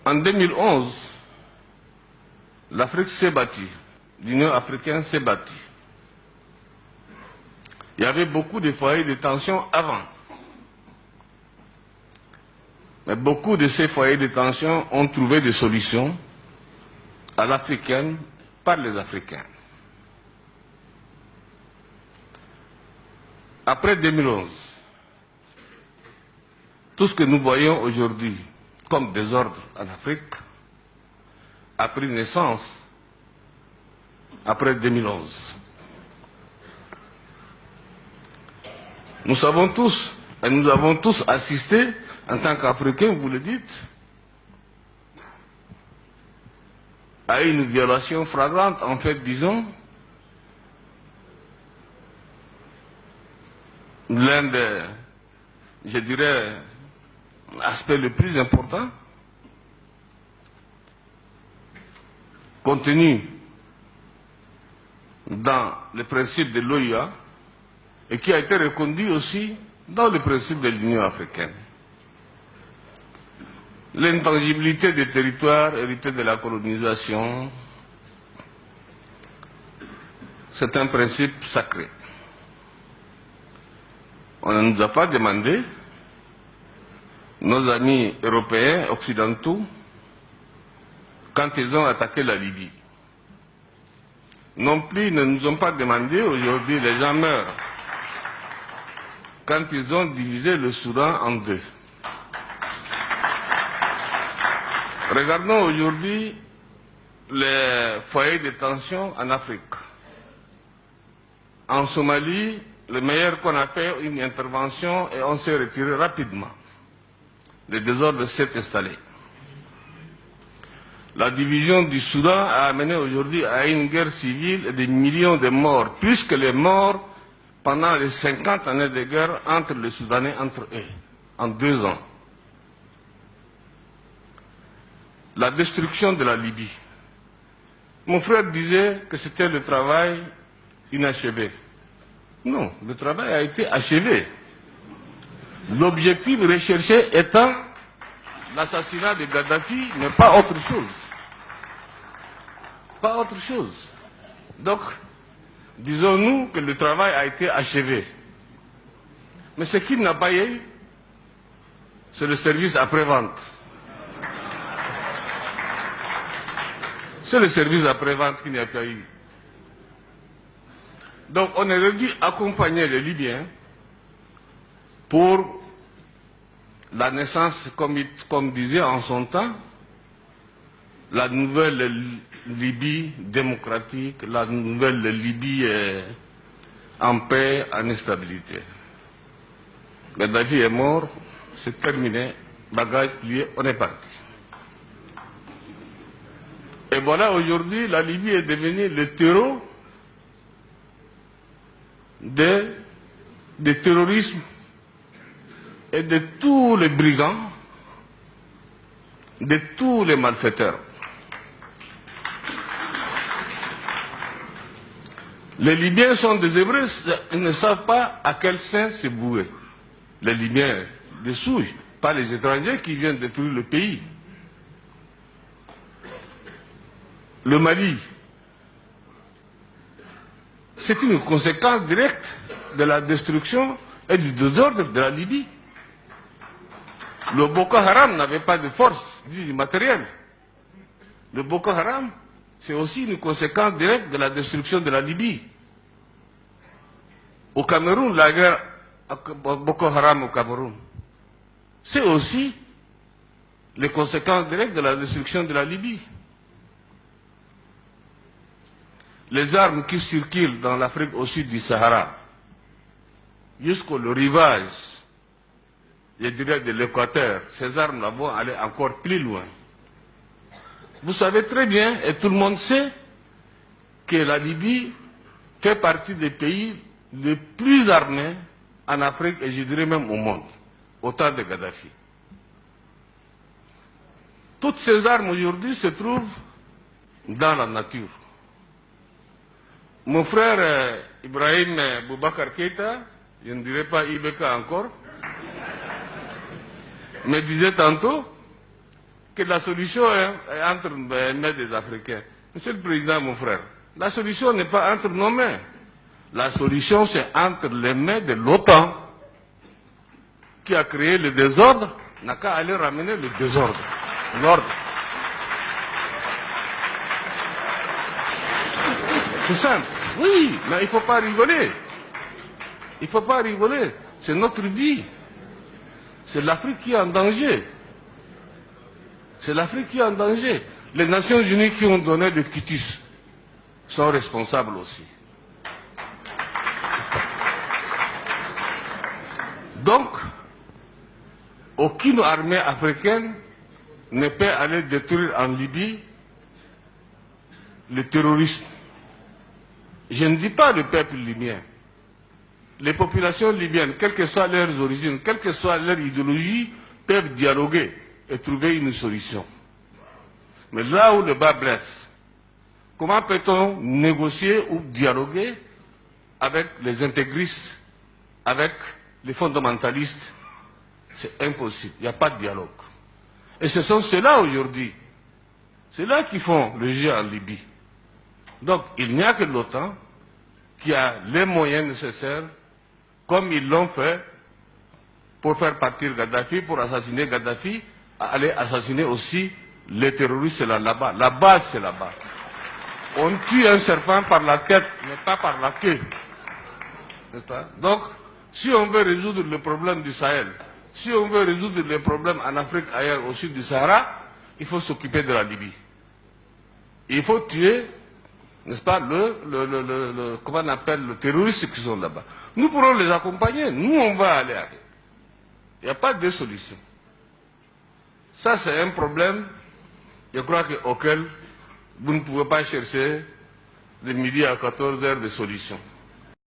En 2011, l'Afrique s'est battue, l'Union africaine s'est battue. Il y avait beaucoup de foyers de tension avant. Mais beaucoup de ces foyers de tension ont trouvé des solutions à l'africaine par les Africains. Après 2011, tout ce que nous voyons aujourd'hui comme désordre en Afrique a pris naissance après 2011. Nous savons tous, et nous avons tous assisté, en tant qu'Africains, vous le dites, à une violation flagrante, en fait, disons, l'un des, je dirais, aspects le plus important, contenu dans le principe de l'OIA et qui a été reconduit aussi dans le principe de l'Union africaine. L'intangibilité des territoires hérités de la colonisation, c'est un principe sacré. On ne nous a pas demandé, nos amis européens, occidentaux, quand ils ont attaqué la Libye. Non plus, ils ne nous ont pas demandé, aujourd'hui les gens meurent, quand ils ont divisé le Soudan en deux. Regardons aujourd'hui les foyers de tension en Afrique. En Somalie, le meilleur qu'on a fait une intervention et on s'est retiré rapidement. Le désordre s'est installé. La division du Soudan a amené aujourd'hui à une guerre civile et des millions de morts, plus que les morts pendant les 50 années de guerre entre les Soudanais, entre eux, en 2 ans. La destruction de la Libye. Mon frère disait que c'était le travail inachevé. Non, le travail a été achevé. L'objectif recherché étant l'assassinat de Gaddafi, mais pas autre chose. Pas autre chose. Donc, disons-nous que le travail a été achevé. Mais ce qu'il n'a pas eu, c'est le service après-vente. C'est le service après-vente qu'il n'y a pas eu. Donc on aurait dû accompagner les Libyens pour la naissance, comme disait en son temps, la nouvelle Libye démocratique, la nouvelle Libye en paix, en stabilité. Gaddafi est mort, c'est terminé, bagage plié, on est parti. Et voilà, aujourd'hui, la Libye est devenue le terreau des terrorismes et de tous les brigands, de tous les malfaiteurs. Les Libyens sont des Hébreux, ils ne savent pas à quel sein se vouer. Les Libyens de souche, pas les étrangers qui viennent détruire le pays. Le Mali, c'est une conséquence directe de la destruction et du désordre de la Libye. Le Boko Haram n'avait pas de force, du matériel. Le Boko Haram, c'est aussi une conséquence directe de la destruction de la Libye. Au Cameroun, la guerre Boko Haram au Cameroun, c'est aussi les conséquences directes de la destruction de la Libye. Les armes qui circulent dans l'Afrique au sud du Sahara, jusqu'au rivage, je dirais de l'Équateur, ces armes-là vont aller encore plus loin. Vous savez très bien, et tout le monde sait, que la Libye fait partie des pays les plus armés en Afrique et je dirais même au monde, au temps de Gaddafi. Toutes ces armes aujourd'hui se trouvent dans la nature. Mon frère Ibrahim Boubacar Keïta, je ne dirais pas Ibeka encore, me disait tantôt que la solution est entre les mains des Africains. Monsieur le Président, mon frère, la solution n'est pas entre nos mains. La solution, c'est entre les mains de l'OTAN, qui a créé le désordre, n'a qu'à aller ramener le désordre, l'ordre. C'est simple. Oui, mais il ne faut pas rigoler. Il ne faut pas rigoler. C'est notre vie. C'est l'Afrique qui est en danger. C'est l'Afrique qui est en danger. Les Nations Unies qui ont donné le quitus sont responsables aussi. Donc, aucune armée africaine ne peut aller détruire en Libye le terrorisme. Je ne dis pas le peuple libyen. Les populations libyennes, quelles que soient leurs origines, quelle que soit leur idéologie, peuvent dialoguer et trouver une solution. Mais là où le bas blesse, comment peut-on négocier ou dialoguer avec les intégristes, avec les fondamentalistes? C'est impossible, il n'y a pas de dialogue. Et ce sont ceux-là aujourd'hui, ceux-là qui font le jeu en Libye. Donc il n'y a que l'OTAN qui a les moyens nécessaires, comme ils l'ont fait pour faire partir Gaddafi, pour assassiner Gaddafi, aller assassiner aussi les terroristes là-bas. La base, c'est là-bas. On tue un serpent par la tête, mais pas par la queue. N'est-ce pas? Donc, si on veut résoudre le problème du Sahel, si on veut résoudre les problèmes en Afrique, ailleurs, au sud du Sahara, il faut s'occuper de la Libye. Il faut tuer, n'est-ce pas, comment on appelle, le terroriste qui sont là-bas. Nous pourrons les accompagner, nous on va aller avec. Il n'y a pas de solution. Ça c'est un problème, je crois auquel vous ne pouvez pas chercher de midi à 14 heures de solution.